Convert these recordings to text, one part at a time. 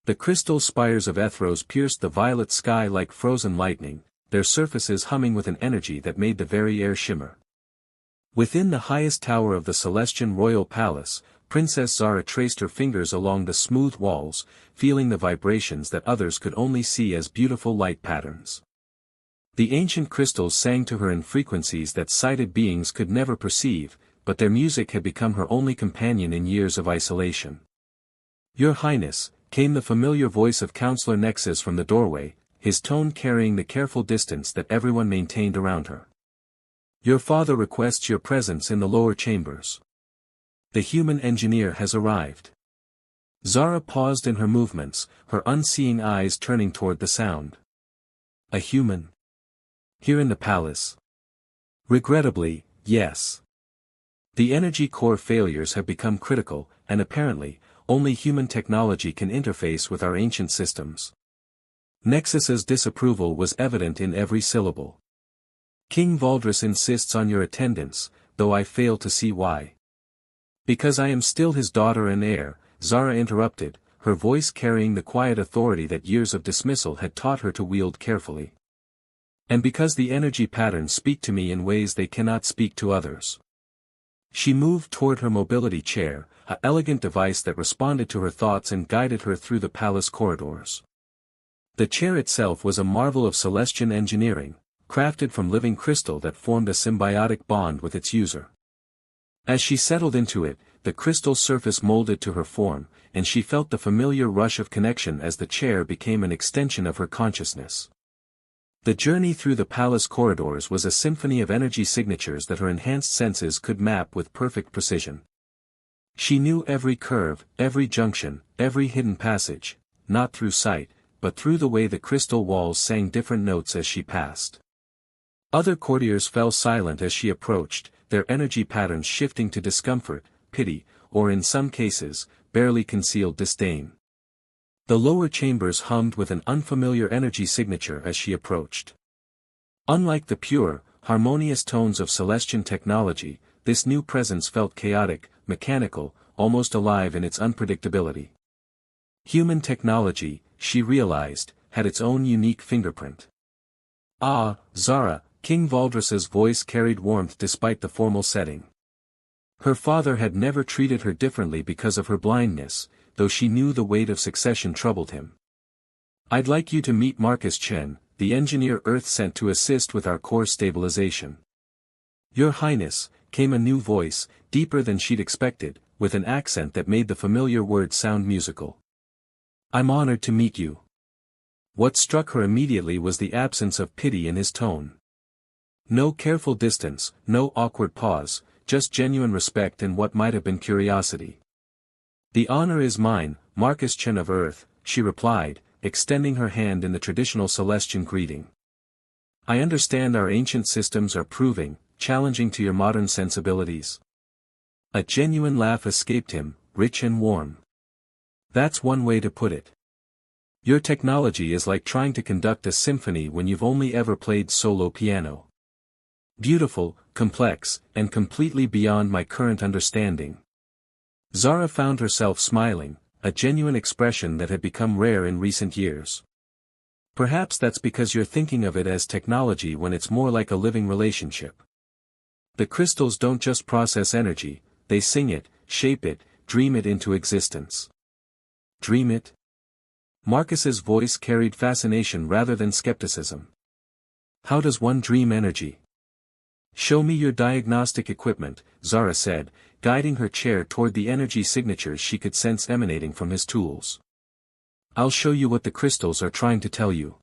The crystal spires of Ethros pierced the violet sky like frozen lightning, their surfaces humming with an energy that made the very air shimmer. Within the highest tower of the Celestian royal palace, Princess Zara traced her fingers along the smooth walls, feeling the vibrations that others could only see as beautiful light patterns. The ancient crystals sang to her in frequencies that sighted beings could never perceive, but their music had become her only companion in years of isolation. "Your Highness," came the familiar voice of Counselor Nexus from the doorway, his tone carrying the careful distance that everyone maintained around her. "Your father requests your presence in the lower chambers. The human engineer has arrived." Zara paused in her movements, her unseeing eyes turning toward the sound. "A human? Here in the palace?" "Regrettably, yes. The energy core failures have become critical, and apparently, only human technology can interface with our ancient systems." Nexus's disapproval was evident in every syllable. "King Valdris insists on your attendance, though I fail to see why." "Because I am still his daughter and heir," Zara interrupted, her voice carrying the quiet authority that years of dismissal had taught her to wield carefully. "And because the energy patterns speak to me in ways they cannot speak to others." She moved toward her mobility chair, an elegant device that responded to her thoughts and guided her through the palace corridors. The chair itself was a marvel of Celestian engineering, crafted from living crystal that formed a symbiotic bond with its user. As she settled into it, the crystal surface molded to her form, and she felt the familiar rush of connection as the chair became an extension of her consciousness. The journey through the palace corridors was a symphony of energy signatures that her enhanced senses could map with perfect precision. She knew every curve, every junction, every hidden passage, not through sight, but through the way the crystal walls sang different notes as she passed. Other courtiers fell silent as she approached, their energy patterns shifting to discomfort, pity, or in some cases, barely concealed disdain. The lower chambers hummed with an unfamiliar energy signature as she approached. Unlike the pure, harmonious tones of Celestian technology, this new presence felt chaotic, mechanical, almost alive in its unpredictability. Human technology, she realized, had its own unique fingerprint. "Ah, Zara," King Valdris's voice carried warmth despite the formal setting. Her father had never treated her differently because of her blindness, though she knew the weight of succession troubled him. "I'd like you to meet Marcus Chen, the engineer Earth sent to assist with our core stabilization." "Your Highness," came a new voice, deeper than she'd expected, with an accent that made the familiar words sound musical. "I'm honored to meet you." What struck her immediately was the absence of pity in his tone. No careful distance, no awkward pause, just genuine respect and what might have been curiosity. "The honor is mine, Marcus Chen of Earth," she replied, extending her hand in the traditional Celestian greeting. "I understand our ancient systems are proving, challenging to your modern sensibilities." A genuine laugh escaped him, rich and warm. "That's one way to put it. Your technology is like trying to conduct a symphony when you've only ever played solo piano. Beautiful, complex, and completely beyond my current understanding." Zara found herself smiling, a genuine expression that had become rare in recent years. "Perhaps that's because you're thinking of it as technology when it's more like a living relationship. The crystals don't just process energy, they sing it, shape it, dream it into existence." "Dream it?" Marcus's voice carried fascination rather than skepticism. "How does one dream energy?" "Show me your diagnostic equipment," Zara said, guiding her chair toward the energy signatures she could sense emanating from his tools. "I'll show you what the crystals are trying to tell you."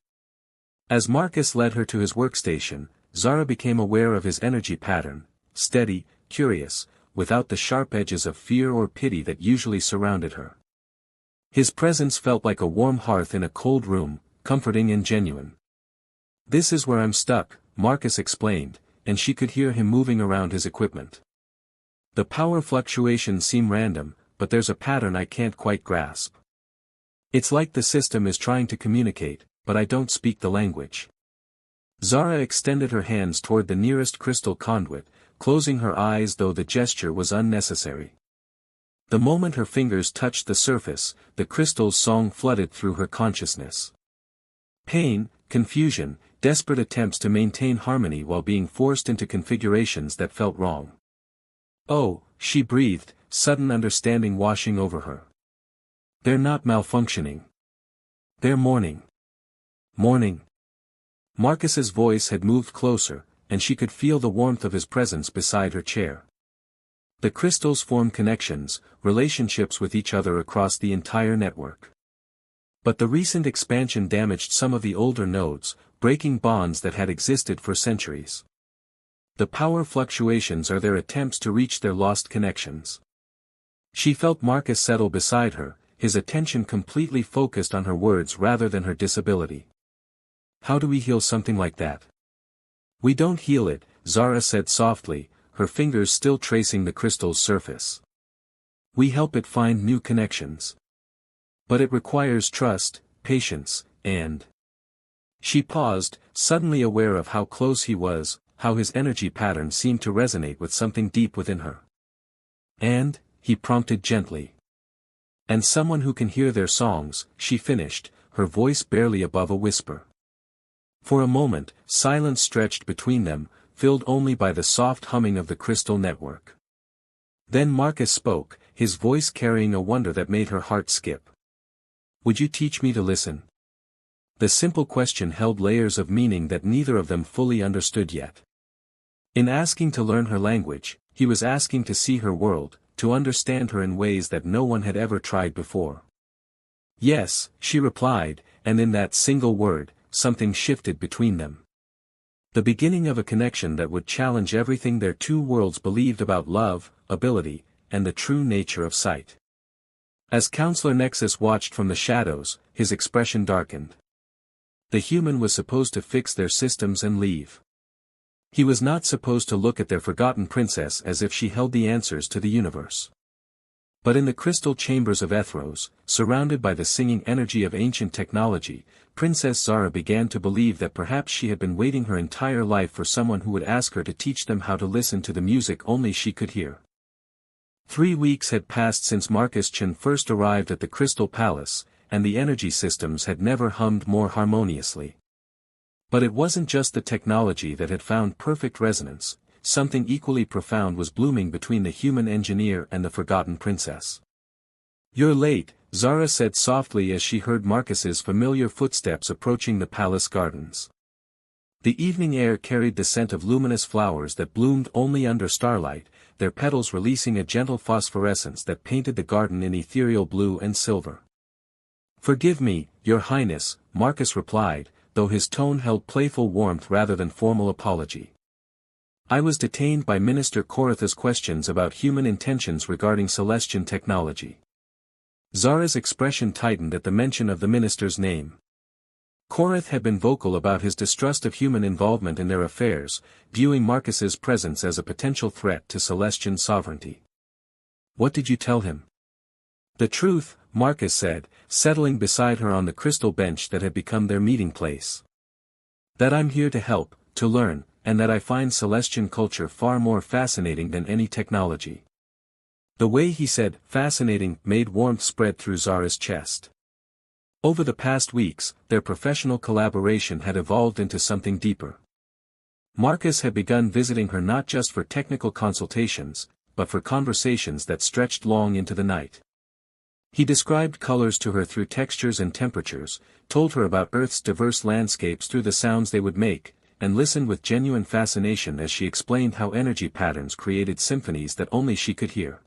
As Marcus led her to his workstation, Zara became aware of his energy pattern, steady, curious, without the sharp edges of fear or pity that usually surrounded her. His presence felt like a warm hearth in a cold room, comforting and genuine. "This is where I'm stuck," Marcus explained, and she could hear him moving around his equipment. "The power fluctuations seem random, but there's a pattern I can't quite grasp. It's like the system is trying to communicate, but I don't speak the language." Zara extended her hands toward the nearest crystal conduit, closing her eyes though the gesture was unnecessary. The moment her fingers touched the surface, the crystal's song flooded through her consciousness. Pain, confusion, desperate attempts to maintain harmony while being forced into configurations that felt wrong. "Oh," she breathed, sudden understanding washing over her. "They're not malfunctioning. They're mourning. Mourning." Marcus's voice had moved closer, and she could feel the warmth of his presence beside her chair. The crystals form connections, relationships with each other across the entire network. But the recent expansion damaged some of the older nodes, breaking bonds that had existed for centuries. The power fluctuations are their attempts to reach their lost connections. She felt Marcus settle beside her, his attention completely focused on her words rather than her disability. "How do we heal something like that?" "We don't heal it," Zara said softly, her fingers still tracing the crystal's surface. "We help it find new connections. But it requires trust, patience, and—" She paused, suddenly aware of how close he was, how his energy pattern seemed to resonate with something deep within her. "And," he prompted gently. "And someone who can hear their songs," she finished, her voice barely above a whisper. For a moment, silence stretched between them, filled only by the soft humming of the crystal network. Then Marcus spoke, his voice carrying a wonder that made her heart skip. "Would you teach me to listen?" The simple question held layers of meaning that neither of them fully understood yet. In asking to learn her language, he was asking to see her world, to understand her in ways that no one had ever tried before. "Yes," she replied, and in that single word, something shifted between them. The beginning of a connection that would challenge everything their two worlds believed about love, ability, and the true nature of sight. As Counselor Nexus watched from the shadows, his expression darkened. The human was supposed to fix their systems and leave. He was not supposed to look at their forgotten princess as if she held the answers to the universe. But in the crystal chambers of Ethros, surrounded by the singing energy of ancient technology, Princess Zara began to believe that perhaps she had been waiting her entire life for someone who would ask her to teach them how to listen to the music only she could hear. 3 weeks had passed since Marcus Chen first arrived at the Crystal Palace, and the energy systems had never hummed more harmoniously. But it wasn't just the technology that had found perfect resonance, something equally profound was blooming between the human engineer and the forgotten princess. "You're late," Zara said softly as she heard Marcus's familiar footsteps approaching the palace gardens. The evening air carried the scent of luminous flowers that bloomed only under starlight, their petals releasing a gentle phosphorescence that painted the garden in ethereal blue and silver. "Forgive me, Your Highness," Marcus replied, though his tone held playful warmth rather than formal apology. "I was detained by Minister Koratha's questions about human intentions regarding Celestian technology." Zara's expression tightened at the mention of the minister's name. Korath had been vocal about his distrust of human involvement in their affairs, viewing Marcus's presence as a potential threat to Celestian sovereignty. "What did you tell him?" "The truth," Marcus said, settling beside her on the crystal bench that had become their meeting place. "That I'm here to help, to learn, and that I find Celestian culture far more fascinating than any technology." The way he said, "fascinating," made warmth spread through Zara's chest. Over the past weeks, their professional collaboration had evolved into something deeper. Marcus had begun visiting her not just for technical consultations, but for conversations that stretched long into the night. He described colors to her through textures and temperatures, told her about Earth's diverse landscapes through the sounds they would make, and listened with genuine fascination as she explained how energy patterns created symphonies that only she could hear.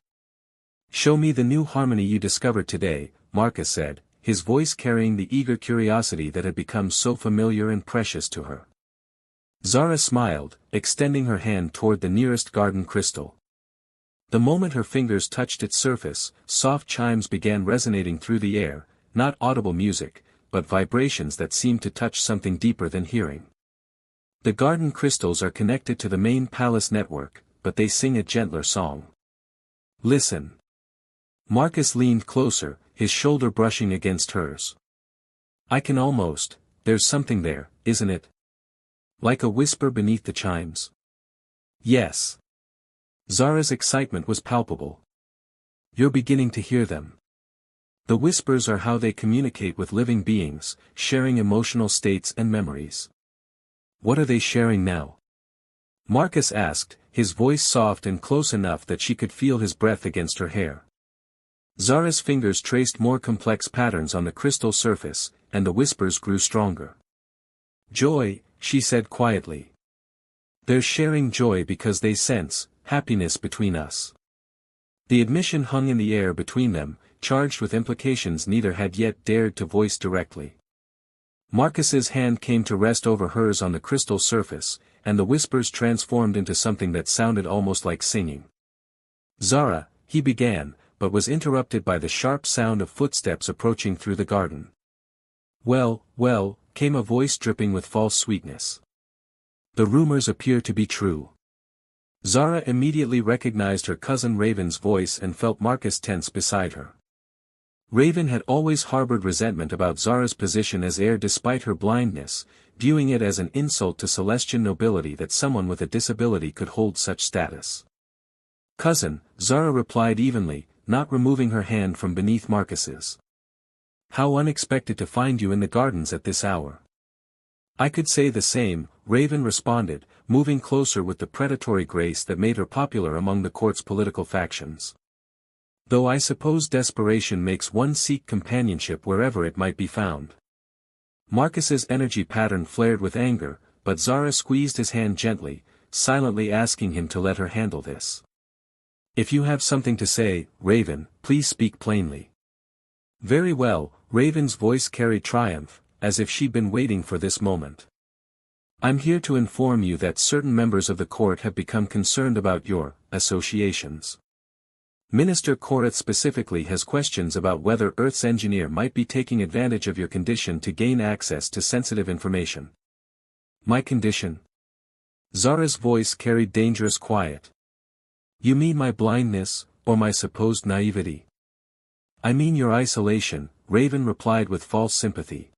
"Show me the new harmony you discovered today," Marcus said, his voice carrying the eager curiosity that had become so familiar and precious to her. Zara smiled, extending her hand toward the nearest garden crystal. The moment her fingers touched its surface, soft chimes began resonating through the air, not audible music, but vibrations that seemed to touch something deeper than hearing. "The garden crystals are connected to the main palace network, but they sing a gentler song. Listen." Marcus leaned closer, his shoulder brushing against hers. "I can almost, there's something there, isn't it? Like a whisper beneath the chimes." "Yes." Zara's excitement was palpable. You're beginning to hear them. The whispers are how they communicate with living beings, sharing emotional states and memories. What are they sharing now? Marcus asked, his voice soft and close enough that she could feel his breath against her hair. Zara's fingers traced more complex patterns on the crystal surface, and the whispers grew stronger. Joy, she said quietly. They're sharing joy because they sense happiness between us. The admission hung in the air between them, charged with implications neither had yet dared to voice directly. Marcus's hand came to rest over hers on the crystal surface, and the whispers transformed into something that sounded almost like singing. Zara, he began, but was interrupted by the sharp sound of footsteps approaching through the garden. Well, well, came a voice dripping with false sweetness. The rumors appear to be true. Zara immediately recognized her cousin Raven's voice and felt Marcus tense beside her. Raven had always harbored resentment about Zara's position as heir despite her blindness, viewing it as an insult to Celestian nobility that someone with a disability could hold such status. Cousin, Zara replied evenly, not removing her hand from beneath Marcus's. How unexpected to find you in the gardens at this hour. I could say the same, Raven responded, moving closer with the predatory grace that made her popular among the court's political factions. Though I suppose desperation makes one seek companionship wherever it might be found. Marcus's energy pattern flared with anger, but Zara squeezed his hand gently, silently asking him to let her handle this. If you have something to say, Raven, please speak plainly. Very well, Raven's voice carried triumph, as if she'd been waiting for this moment. I'm here to inform you that certain members of the court have become concerned about your associations. Minister Korath specifically has questions about whether Earth's engineer might be taking advantage of your condition to gain access to sensitive information. My condition? Zara's voice carried dangerous quiet. You mean my blindness, or my supposed naivety? I mean your isolation, Raven replied with false sympathy.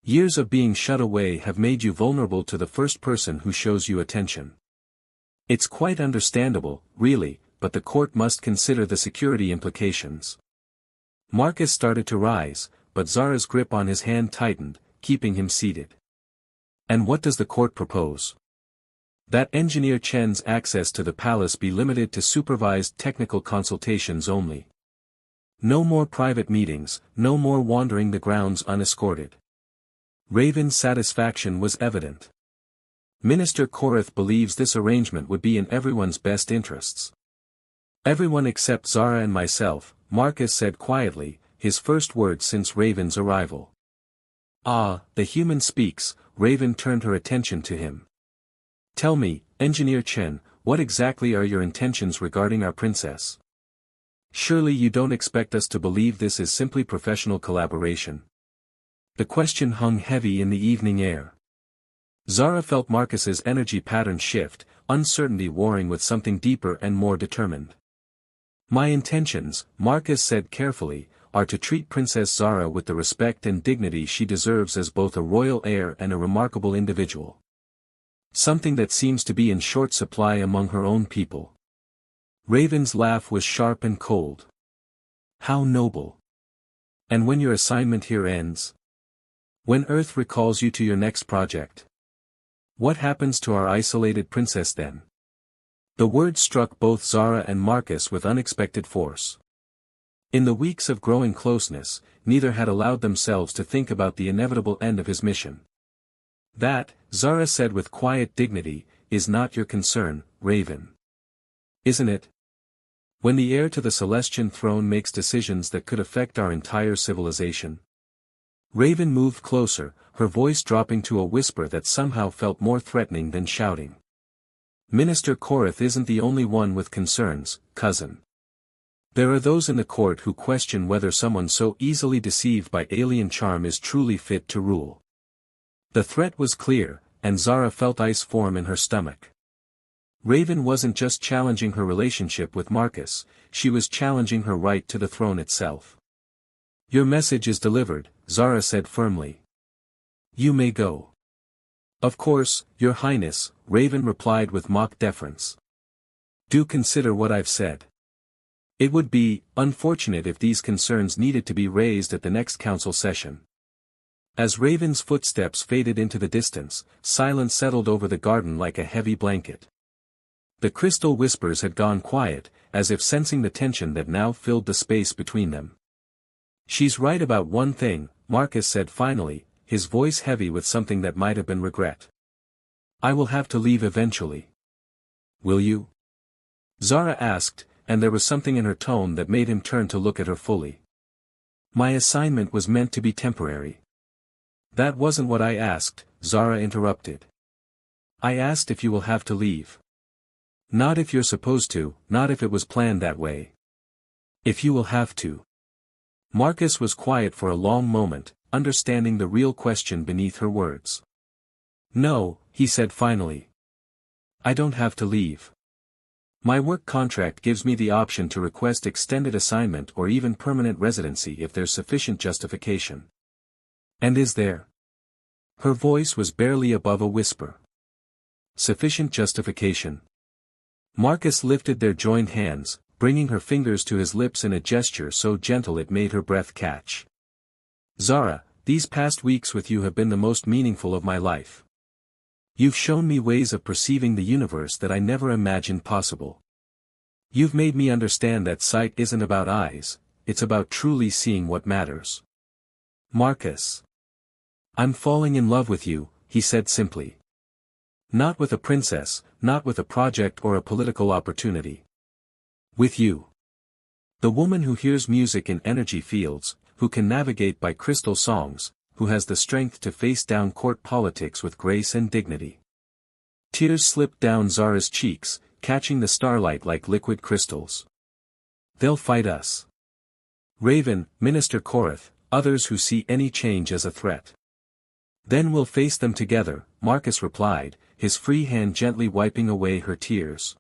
Years of being shut away have made you vulnerable to the first person who shows you attention. It's quite understandable, really, but the court must consider the security implications. Marcus started to rise, but Zara's grip on his hand tightened, keeping him seated. And what does the court propose? That Engineer Chen's access to the palace be limited to supervised technical consultations only. No more private meetings, no more wandering the grounds unescorted. Raven's satisfaction was evident. Minister Korath believes this arrangement would be in everyone's best interests. Everyone except Zara and myself, Marcus said quietly, his first words since Raven's arrival. Ah, the human speaks, Raven turned her attention to him. Tell me, Engineer Chen, what exactly are your intentions regarding our princess? Surely you don't expect us to believe this is simply professional collaboration. The question hung heavy in the evening air. Zara felt Marcus's energy pattern shift, uncertainty warring with something deeper and more determined. My intentions, Marcus said carefully, are to treat Princess Zara with the respect and dignity she deserves as both a royal heir and a remarkable individual. Something that seems to be in short supply among her own people. Raven's laugh was sharp and cold. How noble. And when your assignment here ends? When Earth recalls you to your next project? What happens to our isolated princess then? The words struck both Zara and Marcus with unexpected force. In the weeks of growing closeness, neither had allowed themselves to think about the inevitable end of his mission. That, Zara said with quiet dignity, is not your concern, Raven. Isn't it? When the heir to the Celestian throne makes decisions that could affect our entire civilization. Raven moved closer, her voice dropping to a whisper that somehow felt more threatening than shouting. Minister Korath isn't the only one with concerns, cousin. There are those in the court who question whether someone so easily deceived by alien charm is truly fit to rule. The threat was clear, and Zara felt ice form in her stomach. Raven wasn't just challenging her relationship with Marcus, she was challenging her right to the throne itself. Your message is delivered, Zara said firmly. You may go. Of course, Your Highness, Raven replied with mock deference. Do consider what I've said. It would be unfortunate if these concerns needed to be raised at the next council session. As Raven's footsteps faded into the distance, silence settled over the garden like a heavy blanket. The crystal whispers had gone quiet, as if sensing the tension that now filled the space between them. "She's right about one thing," Marcus said finally, his voice heavy with something that might have been regret. "I will have to leave eventually." "Will you?" Zara asked, and there was something in her tone that made him turn to look at her fully. "My assignment was meant to be temporary." "That wasn't what I asked," Zara interrupted. "I asked if you will have to leave. Not if you're supposed to, not if it was planned that way. If you will have to." Marcus was quiet for a long moment, understanding the real question beneath her words. "No," he said finally. "I don't have to leave. My work contract gives me the option to request extended assignment or even permanent residency if there's sufficient justification." "And is there?" Her voice was barely above a whisper. "Sufficient justification?" Marcus lifted their joined hands, bringing her fingers to his lips in a gesture so gentle it made her breath catch. "Zara, these past weeks with you have been the most meaningful of my life. You've shown me ways of perceiving the universe that I never imagined possible. You've made me understand that sight isn't about eyes, it's about truly seeing what matters." "Marcus. I'm falling in love with you," he said simply. "Not with a princess, not with a project or a political opportunity. With you. The woman who hears music in energy fields, who can navigate by crystal songs, who has the strength to face down court politics with grace and dignity." Tears slipped down Zara's cheeks, catching the starlight like liquid crystals. "They'll fight us. Raven, Minister Korath, others who see any change as a threat. Then we'll face them together," Marcus replied, his free hand gently wiping away her tears.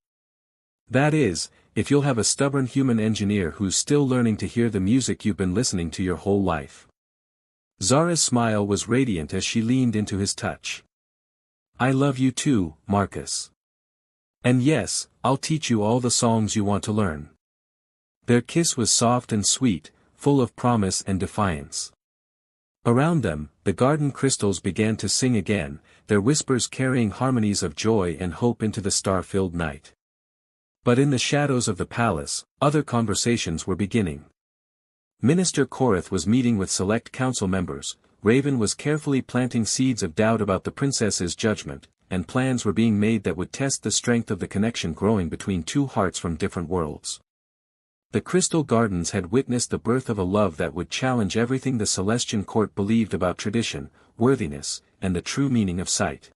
"That is, if you'll have a stubborn human engineer who's still learning to hear the music you've been listening to your whole life." Zara's smile was radiant as she leaned into his touch. "I love you too, Marcus. And yes, I'll teach you all the songs you want to learn." Their kiss was soft and sweet, full of promise and defiance. Around them, the garden crystals began to sing again, their whispers carrying harmonies of joy and hope into the star-filled night. But in the shadows of the palace, other conversations were beginning. Minister Korath was meeting with select council members, Raven was carefully planting seeds of doubt about the princess's judgment, and plans were being made that would test the strength of the connection growing between two hearts from different worlds. The Crystal Gardens had witnessed the birth of a love that would challenge everything the Celestian court believed about tradition, worthiness, and the true meaning of sight.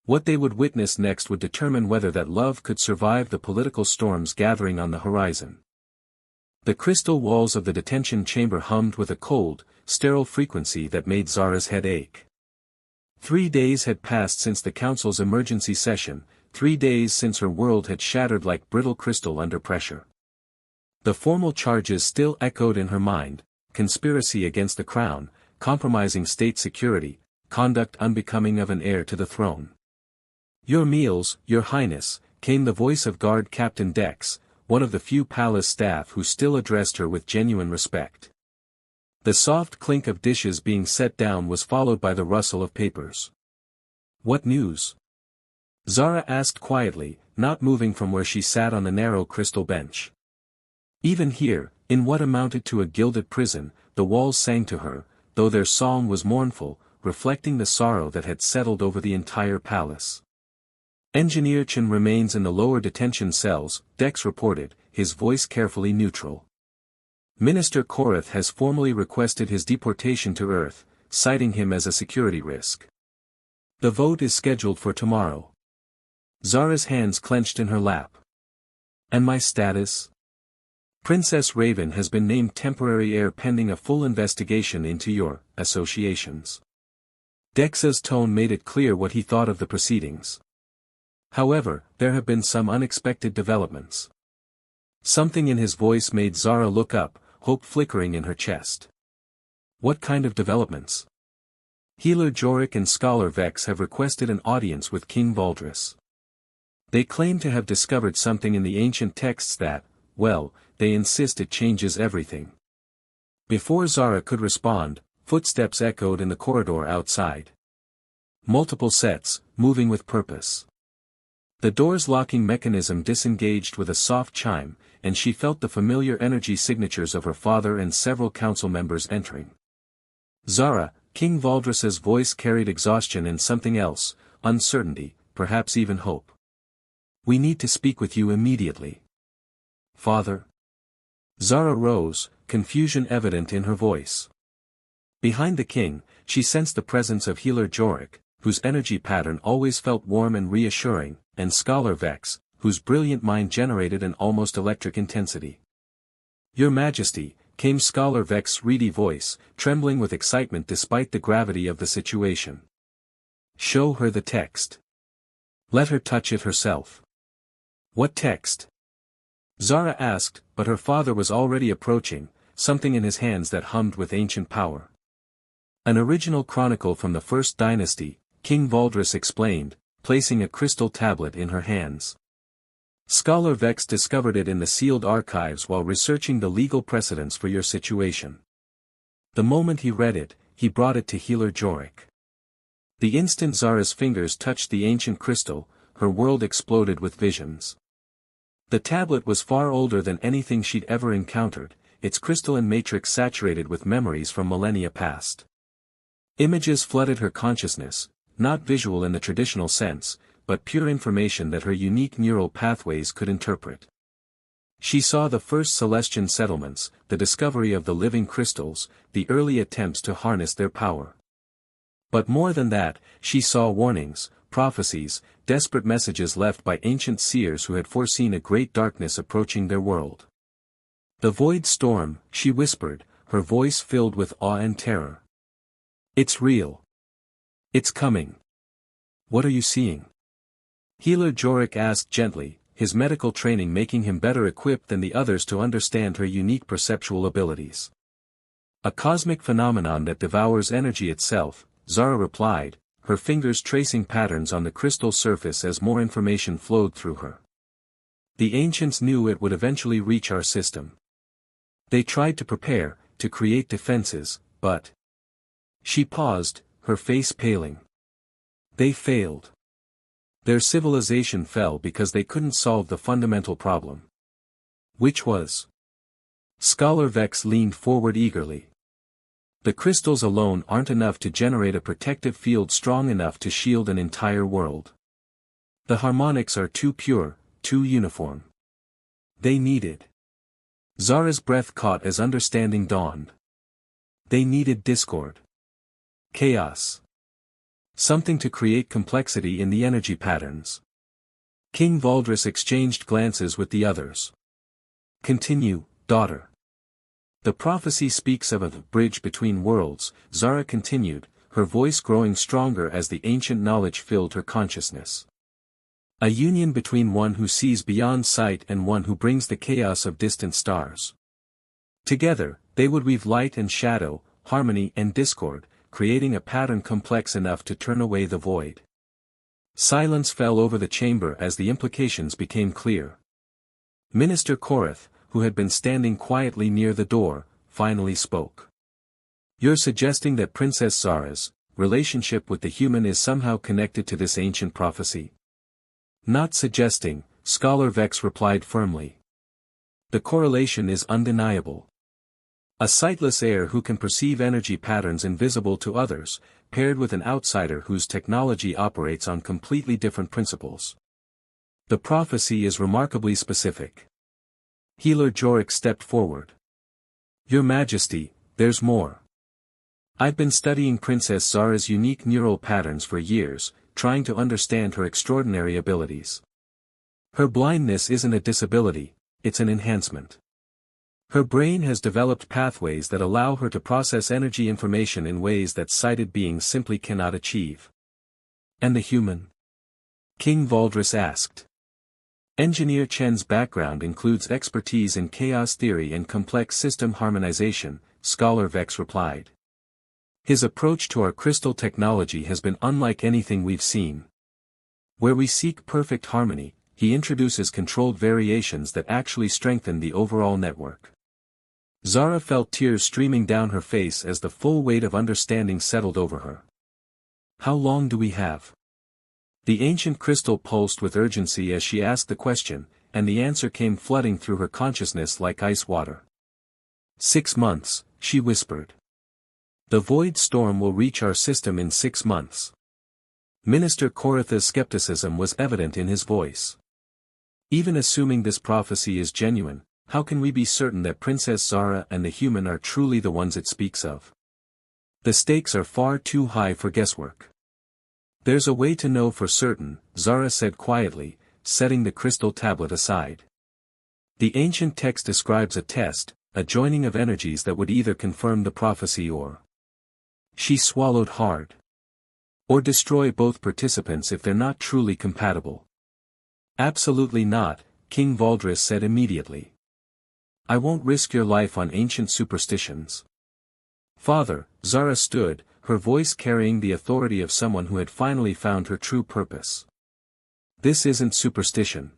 What they would witness next would determine whether that love could survive the political storms gathering on the horizon. The crystal walls of the detention chamber hummed with a cold, sterile frequency that made Zara's head ache. 3 days had passed since the council's emergency session, 3 days since her world had shattered like brittle crystal under pressure. The formal charges still echoed in her mind: conspiracy against the crown, compromising state security, conduct unbecoming of an heir to the throne. "Your meals, Your Highness," came the voice of Guard Captain Dex, one of the few palace staff who still addressed her with genuine respect. The soft clink of dishes being set down was followed by the rustle of papers. "What news?" Zara asked quietly, not moving from where she sat on the narrow crystal bench. Even here, in what amounted to a gilded prison, the walls sang to her, though their song was mournful, reflecting the sorrow that had settled over the entire palace. "Engineer Chen remains in the lower detention cells," Dex reported, his voice carefully neutral. "Minister Korath has formally requested his deportation to Earth, citing him as a security risk. The vote is scheduled for tomorrow." Zara's hands clenched in her lap. "And my status?" "Princess Raven has been named temporary heir pending a full investigation into your associations." Dex's tone made it clear what he thought of the proceedings. However, there have been some unexpected developments. Something in his voice made Zara look up, hope flickering in her chest. "What kind of developments?" "Healer Jorik and Scholar Vex have requested an audience with King Valdris. They claim to have discovered something in the ancient texts that, well, they insist it changes everything. Before Zara could respond, footsteps echoed in the corridor outside. Multiple sets, moving with purpose. The door's locking mechanism disengaged with a soft chime, and she felt the familiar energy signatures of her father and several council members entering. Zara, King Valdris's voice carried exhaustion and something else, uncertainty, perhaps even hope. We need to speak with you immediately. Father? Zara rose, confusion evident in her voice. Behind the king, she sensed the presence of Healer Jorik, whose energy pattern always felt warm and reassuring, and Scholar Vex, whose brilliant mind generated an almost electric intensity. Your Majesty, came Scholar Vex's reedy voice, trembling with excitement despite the gravity of the situation. Show her the text. Let her touch it herself. What text? Zara asked, but her father was already approaching, something in his hands that hummed with ancient power. An original chronicle from the First Dynasty, King Valdris explained, placing a crystal tablet in her hands. Scholar Vex discovered it in the sealed archives while researching the legal precedents for your situation. The moment he read it, he brought it to Healer Jorik. The instant Zara's fingers touched the ancient crystal, her world exploded with visions. The tablet was far older than anything she'd ever encountered, its crystalline matrix saturated with memories from millennia past. Images flooded her consciousness, not visual in the traditional sense, but pure information that her unique neural pathways could interpret. She saw the first Celestian settlements, the discovery of the living crystals, the early attempts to harness their power. But more than that, she saw warnings, prophecies, desperate messages left by ancient seers who had foreseen a great darkness approaching their world. The void storm, she whispered, her voice filled with awe and terror. It's real. It's coming. What are you seeing? Healer Jorik asked gently, his medical training making him better equipped than the others to understand her unique perceptual abilities. A cosmic phenomenon that devours energy itself, Zara replied, her fingers tracing patterns on the crystal surface as more information flowed through her. The ancients knew it would eventually reach our system. They tried to prepare, to create defenses, but... She paused, her face paling. They failed. Their civilization fell because they couldn't solve the fundamental problem. Which was? Scholar Vex leaned forward eagerly. The crystals alone aren't enough to generate a protective field strong enough to shield an entire world. The harmonics are too pure, too uniform. They needed. Zara's breath caught as understanding dawned. They needed discord. Chaos. Something to create complexity in the energy patterns. King Valdris exchanged glances with the others. Continue, daughter. The prophecy speaks of a bridge between worlds, Zara continued, her voice growing stronger as the ancient knowledge filled her consciousness. A union between one who sees beyond sight and one who brings the chaos of distant stars. Together, they would weave light and shadow, harmony and discord, creating a pattern complex enough to turn away the void. Silence fell over the chamber as the implications became clear. Minister Korath, who had been standing quietly near the door, finally spoke. You're suggesting that Princess Zara's relationship with the human is somehow connected to this ancient prophecy? Not suggesting, Scholar Vex replied firmly. The correlation is undeniable. A sightless heir who can perceive energy patterns invisible to others, paired with an outsider whose technology operates on completely different principles. The prophecy is remarkably specific. Healer Jorik stepped forward. Your Majesty, there's more. I've been studying Princess Zara's unique neural patterns for years, trying to understand her extraordinary abilities. Her blindness isn't a disability, it's an enhancement. Her brain has developed pathways that allow her to process energy information in ways that sighted beings simply cannot achieve. And the human? King Valdris asked. Engineer Chen's background includes expertise in chaos theory and complex system harmonization, Scholar Vex replied. His approach to our crystal technology has been unlike anything we've seen. Where we seek perfect harmony, he introduces controlled variations that actually strengthen the overall network. Zara felt tears streaming down her face as the full weight of understanding settled over her. How long do we have? The ancient crystal pulsed with urgency as she asked the question, and the answer came flooding through her consciousness like ice water. 6 months, she whispered. The void storm will reach our system in 6 months. Minister Koratha's skepticism was evident in his voice. Even assuming this prophecy is genuine, how can we be certain that Princess Zara and the human are truly the ones it speaks of? The stakes are far too high for guesswork. There's a way to know for certain, Zara said quietly, setting the crystal tablet aside. The ancient text describes a test, a joining of energies that would either confirm the prophecy or... She swallowed hard. Or destroy both participants if they're not truly compatible. Absolutely not, King Valdris said immediately. I won't risk your life on ancient superstitions. Father, Zara stood, her voice carrying the authority of someone who had finally found her true purpose. This isn't superstition.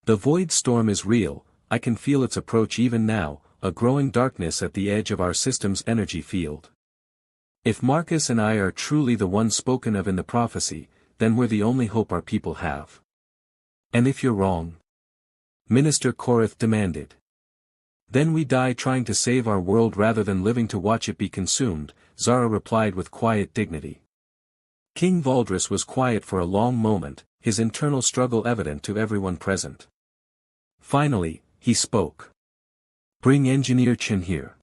The void storm is real, I can feel its approach even now, a growing darkness at the edge of our system's energy field. If Marcus and I are truly the ones spoken of in the prophecy, then we're the only hope our people have. And if you're wrong? Minister Korath demanded. Then we die trying to save our world rather than living to watch it be consumed, Zara replied with quiet dignity. King Valdris was quiet for a long moment, his internal struggle evident to everyone present. Finally, he spoke. Bring Engineer Chen here.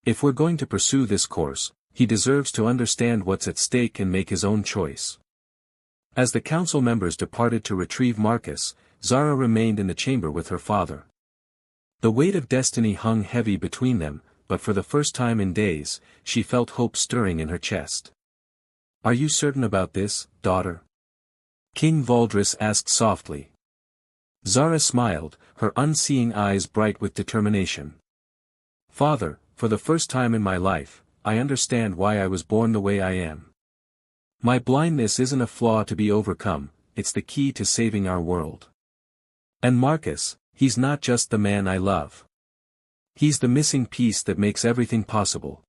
If we're going to pursue this course, he deserves to understand what's at stake and make his own choice. As the council members departed to retrieve Marcus, Zara remained in the chamber with her father. The weight of destiny hung heavy between them, but for the first time in days, she felt hope stirring in her chest. Are you certain about this, daughter? King Valdris asked softly. Zara smiled, her unseeing eyes bright with determination. Father, for the first time in my life, I understand why I was born the way I am. My blindness isn't a flaw to be overcome, it's the key to saving our world. And Marcus, he's not just the man I love. He's the missing piece that makes everything possible.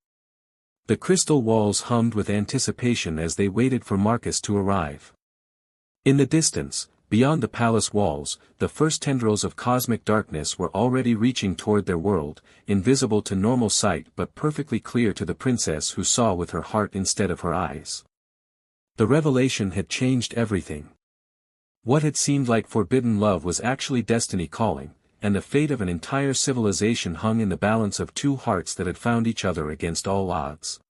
The crystal walls hummed with anticipation as they waited for Marcus to arrive. In the distance, beyond the palace walls, the first tendrils of cosmic darkness were already reaching toward their world, invisible to normal sight but perfectly clear to the princess who saw with her heart instead of her eyes. The revelation had changed everything. What had seemed like forbidden love was actually destiny calling, and the fate of an entire civilization hung in the balance of two hearts that had found each other against all odds.